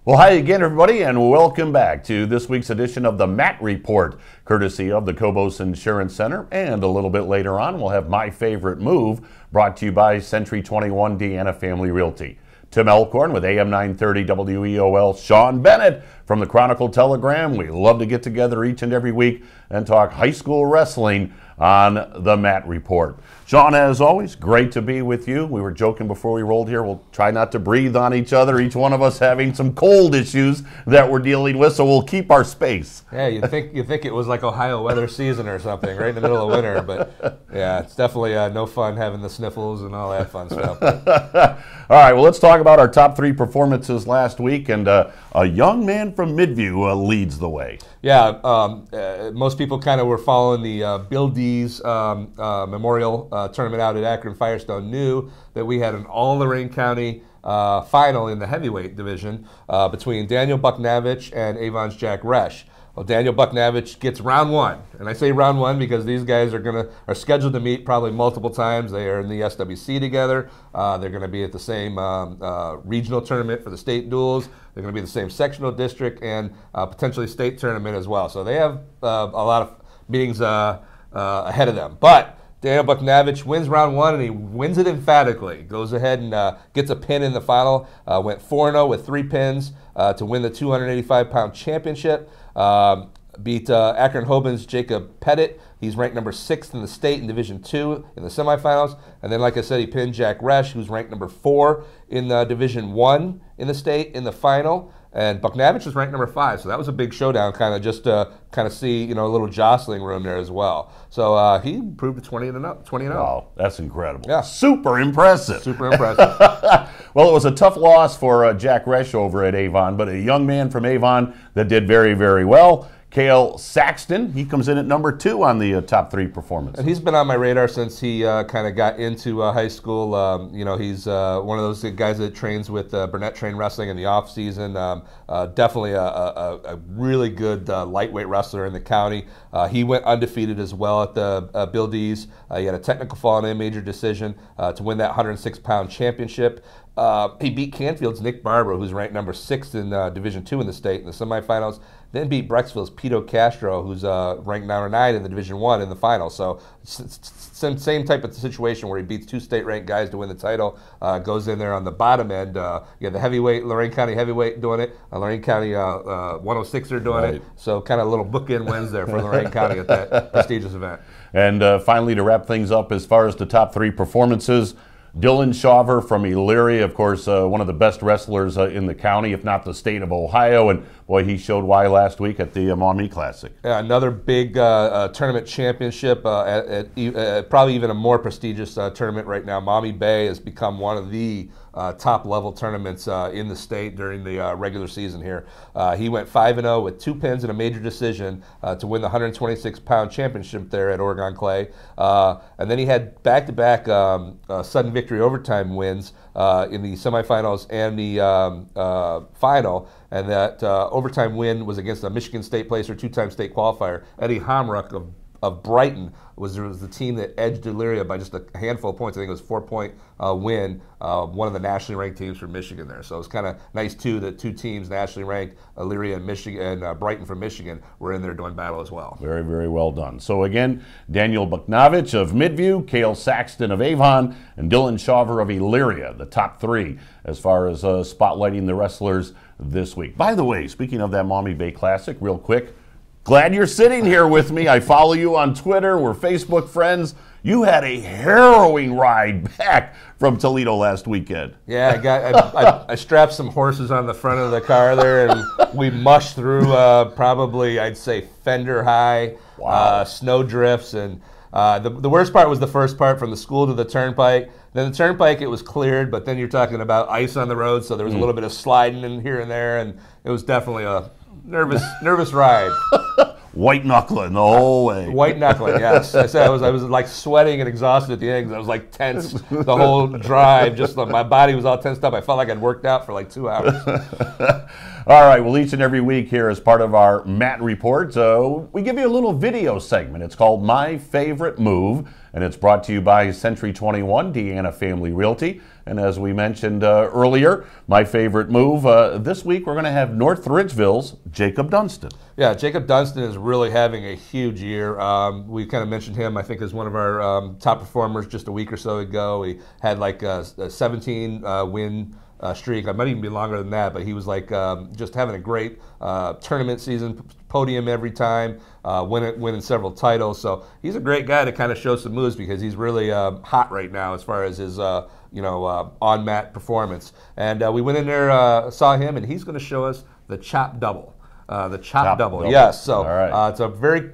Well, hi again, everybody, and welcome back to this week's edition of the Matt Report, courtesy of the Cobos Insurance Center. And a little bit later on, we'll have My Favorite Move, brought to you by Century 21 Deanna Family Realty. Tim Elkhorn with AM 930 WEOL, Sean Bennett from the Chronicle Telegram. We love to get together each and every week and talk high school wrestling on the Matt Report. Sean, as always, great to be with you. We were joking before we rolled here. We'll try not to breathe on each other, each one of us having some cold issues that we're dealing with, so we'll keep our space. Yeah, you think it was like Ohio weather season or something, right in the middle of winter, but yeah, it's definitely no fun having the sniffles and all that fun stuff. All right, well, let's talk about our top three performances last week, and a young man from Midview leads the way. Yeah, most people kind of were following the Bill D's Memorial Tournament out at Akron Firestone, knew that we had an all-Lorain County final in the heavyweight division between Daniel Bucknavich and Avon's Jack Resch. Well, Daniel Bucknavich gets round one, and I say round one because these guys are scheduled to meet probably multiple times. They are in the SWC together. They're going to be at the same regional tournament for the state duels. They're going to be in the same sectional district and potentially state tournament as well. So they have a lot of meetings ahead of them. But Daniel Bucknavich wins round one, and he wins it emphatically. Goes ahead and gets a pin in the final. Went 4-0 with 3 pins to win the 285-pound championship. Beat Akron Hoban's Jacob Pettit. He's ranked number 6th in the state in Division II in the semifinals. And then, like I said, he pinned Jack Resch, who's ranked number 4 in Division I in the state in the final. And Bucknavich was ranked number 5, so that was a big showdown, kind of just to kind of see, a little jostling room there as well. So he improved to 20-0. Wow, that's incredible. Yeah, super impressive. Super impressive. Well, it was a tough loss for Jack Resch over at Avon, but a young man from Avon that did very, very well. Cale Saxton, he comes in at number 2 on the top 3 performance. And he's been on my radar since he kind of got into high school. He's one of those guys that trains with Burnett Train Wrestling in the off season. Definitely a really good lightweight wrestler in the county. He went undefeated as well at the Bill D's. He had a technical fall and a major decision to win that 106-pound championship. He beat Canfield's Nick Barber, who's ranked number 6 in Division II in the state in the semifinals. Then beat Brecksville's Pito Castro, who's ranked number 9 in the Division I in the final. So same type of situation where he beats 2 state-ranked guys to win the title. Goes in there on the bottom end. You have the heavyweight, Lorain County heavyweight doing it. Lorain County 106er doing it. So kind of a little bookend wins there for Lorain County at that prestigious event. And finally, to wrap things up, as far as the top 3 performances, Dylan Shaver from Elyria, of course, one of the best wrestlers in the county, if not the state of Ohio, and boy, he showed why last week at the Maumee Classic. Yeah, another big tournament championship, at probably even a more prestigious tournament right now. Maumee Bay has become one of the top-level tournaments in the state during the regular season here. He went 5-0 with 2 pins and a major decision to win the 126-pound championship there at Oregon Clay. And then he had back-to-back sudden victory overtime wins in the semifinals and the final. And that overtime win was against a Michigan State placer, 2-time state qualifier, Eddie Homruck of Brighton was the team that edged Elyria by just a handful of points. I think it was a 4-point win, one of the nationally ranked teams from Michigan there. So it was kind of nice, too, that 2 teams nationally ranked, Elyria and Michigan, and Brighton from Michigan, were in there doing battle as well. Very, very well done. So again, Daniel Bucknavich of Midview, Cale Saxton of Avon, and Dylan Shaver of Elyria, the top 3 as far as spotlighting the wrestlers this week. By the way, speaking of that Maumee Bay Classic, real quick, glad you're sitting here with me. I follow you on Twitter. We're Facebook friends. You had a harrowing ride back from Toledo last weekend. Yeah, I strapped some horses on the front of the car there, and we mushed through probably, I'd say, fender high, snow drifts. And the worst part was the first part from the school to the turnpike. Then the turnpike, it was cleared, but then you're talking about ice on the road, so there was a little bit of sliding in here and there, and it was definitely a nervous ride. White knuckling the whole way. White knuckling, yes. I said I was like sweating and exhausted at the end because I was like tense the whole drive. Just my body was all tensed up. I felt like I'd worked out for like 2 hours. All right, well, each and every week here as part of our Matt Report, we give you a little video segment. It's called My Favorite Move. and it's brought to you by Century 21, Deanna Family Realty. And as we mentioned earlier, my favorite move, this week we're going to have North Ridgeville's Jacob Dunston. Yeah, Jacob Dunston is really having a huge year. We kind of mentioned him, I think, as one of our top performers just a week or so ago. He had like a 17 win streak. It might even be longer than that, but he was like just having a great tournament season, podium every time, winning several titles. So he's a great guy to kind of show some moves because he's really hot right now as far as his on mat performance. And we went in there, saw him, and he's going to show us the chop double. The chop double, yes. So right. It's a very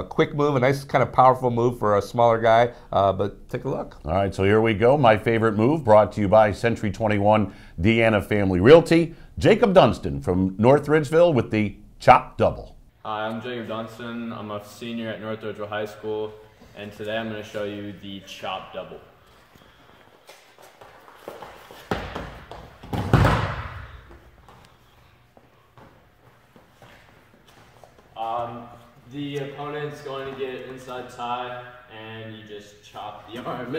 quick move, a nice kind of powerful move for a smaller guy, but take a look. All right, so here we go. My favorite move brought to you by Century 21, Deanna Family Realty. Jacob Dunston from North Ridgeville with the chop double. Hi, I'm Jacob Dunston. I'm a senior at North Ridgeville High School, and today I'm going to show you the chop double. The opponent's going to get inside tie, and you just chop the arm.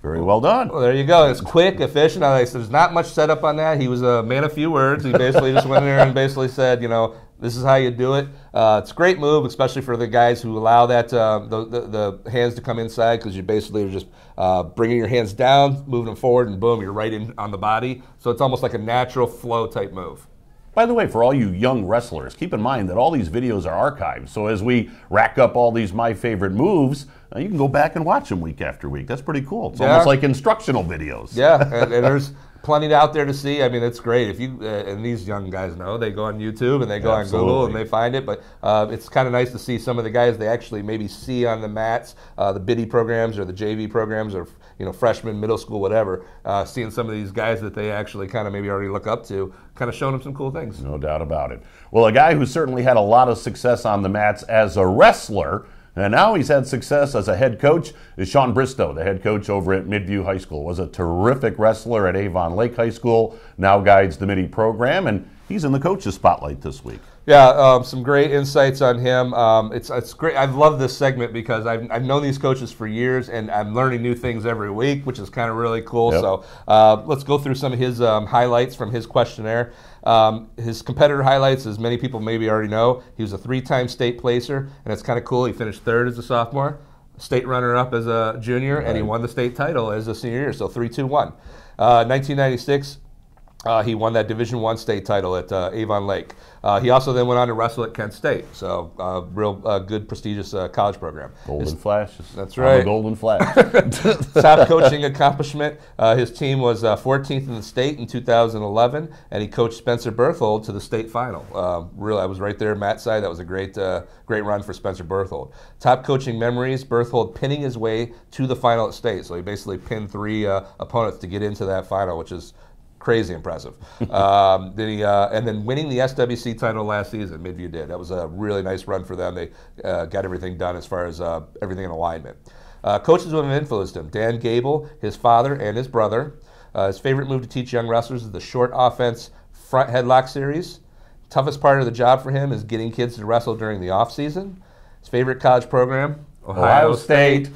Very well done. Well, there you go. It's quick, efficient. There's not much setup on that. He was a man of few words. He basically just went in there and basically said, this is how you do it. It's a great move, especially for the guys who allow that the hands to come inside, because you basically are just bringing your hands down, moving them forward, and boom, you're right in on the body. So it's almost like a natural flow type move. By the way, for all you young wrestlers, keep in mind that all these videos are archived. So as we rack up all these My Favorite Moves, you can go back and watch them week after week. That's pretty cool. It's almost like instructional videos. Yeah, and there's plenty out there to see. I mean, it's great. If you and these young guys know, they go on YouTube and they go on Google and they find it. But it's kind of nice to see some of the guys they actually maybe see on the mats, the biddy programs or the JV programs, or freshmen, middle school, whatever. Seeing some of these guys that they actually kind of maybe already look up to, kind of showing them some cool things. No doubt about it. Well, a guy who certainly had a lot of success on the mats as a wrestler, and now he's had success as a head coach, is Sean Bristow, the head coach over at Midview High School. Was a terrific wrestler at Avon Lake High School, now guides the Midi program, and he's in the coach's spotlight this week. Yeah, some great insights on him. It's great. I love this segment because I've known these coaches for years, and I'm learning new things every week, which is kind of really cool. Yep. So let's go through some of his highlights from his questionnaire. His competitor highlights, as many people maybe already know, he was a 3-time state placer, and it's kind of cool. He finished 3rd as a sophomore, state runner-up as a junior, and he won the state title as a senior year, so 3-2-1. 1996, he won that Division I state title at Avon Lake. He also then went on to wrestle at Kent State, so real good, prestigious college program. Golden Flash. That's right. I'm a Golden Flash. Top coaching accomplishment. His team was 14th in the state in 2011, and he coached Spencer Berthold to the state final. I was right there, Matt's side. That was a great run for Spencer Berthold. Top coaching memories: Berthold pinning his way to the final at state. So he basically pinned 3 opponents to get into that final, which is crazy impressive. And then winning the SWC title last season, Midview did. That was a really nice run for them. They got everything done as far as everything in alignment. Coaches who have influenced him: Dan Gable, his father, and his brother. His favorite move to teach young wrestlers is the short offense front headlock series. Toughest part of the job for him is getting kids to wrestle during the off season. His favorite college program: Ohio State.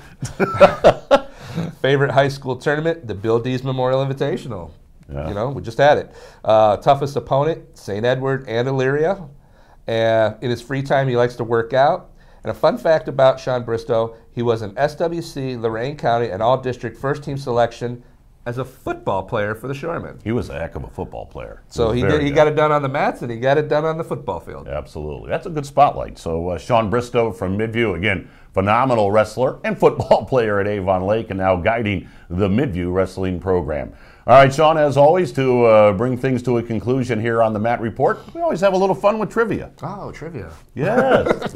Favorite high school tournament: the Bill Dees Memorial Invitational. Yeah. We just had it. Toughest opponent: St. Edward and Elyria. In his free time, he likes to work out. And a fun fact about Sean Bristow: he was an SWC, Lorain County, and all-district first-team selection as a football player for the Shoremen. He was a heck of a football player. So he got it done on the mats, and he got it done on the football field. Absolutely. That's a good spotlight. So Sean Bristow from Midview, again, phenomenal wrestler and football player at Avon Lake, and now guiding the Midview wrestling program. All right, Sean, as always, to bring things to a conclusion here on the Matt Report, we always have a little fun with trivia. Oh, trivia. Yes.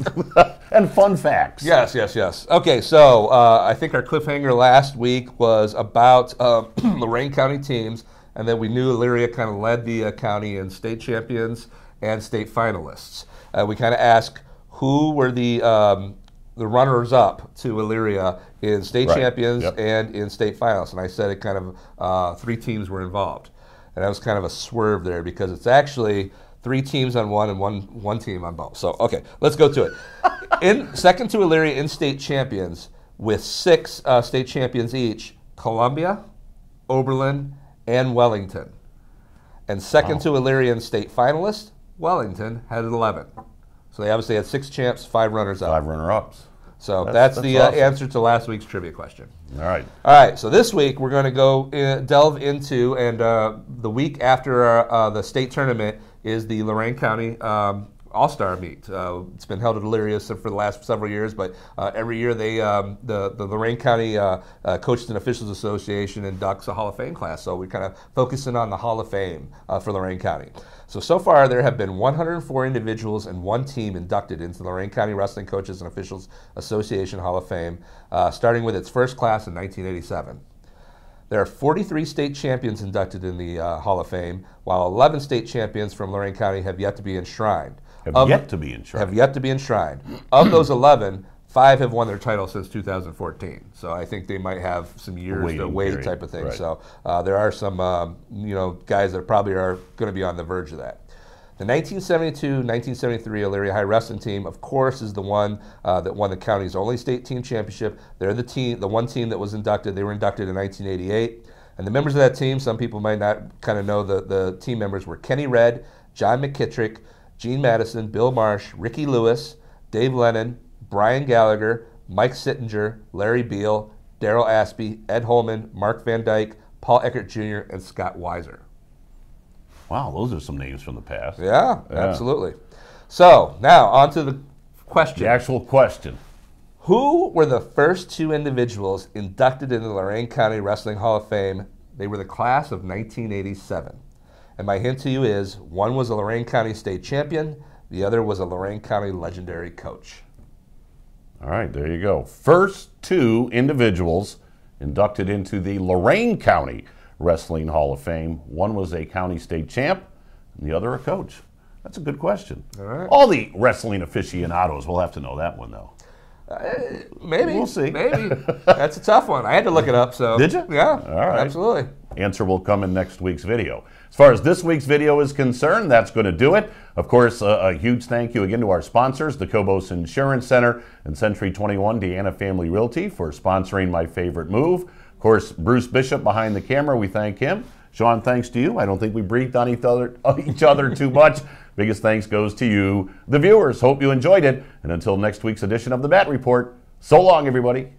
And fun facts. Yes. Okay, so I think our cliffhanger last week was about Lorain County teams, and then we knew Elyria kind of led the county in state champions and state finalists. We kind of asked who were the the runners-up to Elyria in state Right. champions Yep. and in state finals. And I said it kind of 3 teams were involved. And that was kind of a swerve there because it's actually 3 teams on one and one team on both. So, okay, let's go to it. In second to Elyria in state champions with 6 state champions each, Columbia, Oberlin, and Wellington. And second to Elyria in state finalists, Wellington had 11. So they obviously had 6 champs, 5 runners-up. 5 runner-ups. So that's the awesome. answer to last week's trivia question. All right. All right, so this week we're going to go delve into, and the week after the state tournament is the Lorain County All-Star Meet. It's been held at Elyria for the last several years, but every year they the Lorain County Coaches and Officials Association inducts a Hall of Fame class. So we're kind of focusing on the Hall of Fame for Lorain County. So far there have been 104 individuals and 1 team inducted into the Lorain County Wrestling Coaches and Officials Association Hall of Fame, starting with its first class in 1987. There are 43 state champions inducted in the Hall of Fame, while 11 state champions from Lorain County have yet to be enshrined. Have yet to be enshrined. Have yet to be enshrined. Of those 11, 5 have won their title since 2014. So I think they might have some years to Waiting wait period. type of thing. Right. So there are some guys that probably are going to be on the verge of that. The 1972-1973 Elyria High Wrestling Team, of course, is the one that won the county's only state team championship. They're the one team that was inducted. They were inducted in 1988. And the members of that team, some people might not kind of know the team members were Kenny Red, John McKittrick, Gene Madison, Bill Marsh, Ricky Lewis, Dave Lennon, Brian Gallagher, Mike Sittinger, Larry Beal, Daryl Aspey, Ed Holman, Mark Van Dyke, Paul Eckert Jr., and Scott Weiser. Wow, those are some names from the past. Yeah, absolutely. So now on to the question. The actual question. Who were the first 2 individuals inducted into the Lorain County Wrestling Hall of Fame? They were the class of 1987. And my hint to you is, one was a Lorain County state champion, the other was a Lorain County legendary coach. All right, there you go. First 2 individuals inducted into the Lorain County Wrestling Hall of Fame. One was a county state champ, and the other a coach. That's a good question. All right. All the wrestling aficionados will have to know that one, though. Maybe. We'll see. Maybe. That's a tough one. I had to look it up. So Did you? Yeah. All right. Absolutely. Answer will come in next week's video. As far as this week's video is concerned, that's going to do it. Of course, a huge thank you again to our sponsors, the Cobos Insurance Center and Century 21 Deanna Family Realty, for sponsoring My Favorite Move. Of course, Bruce Bishop behind the camera, we thank him. Sean, thanks to you. I don't think we breathed on each other too much. Biggest thanks goes to you, the viewers. Hope you enjoyed it. And until next week's edition of the Matt Report, so long, everybody.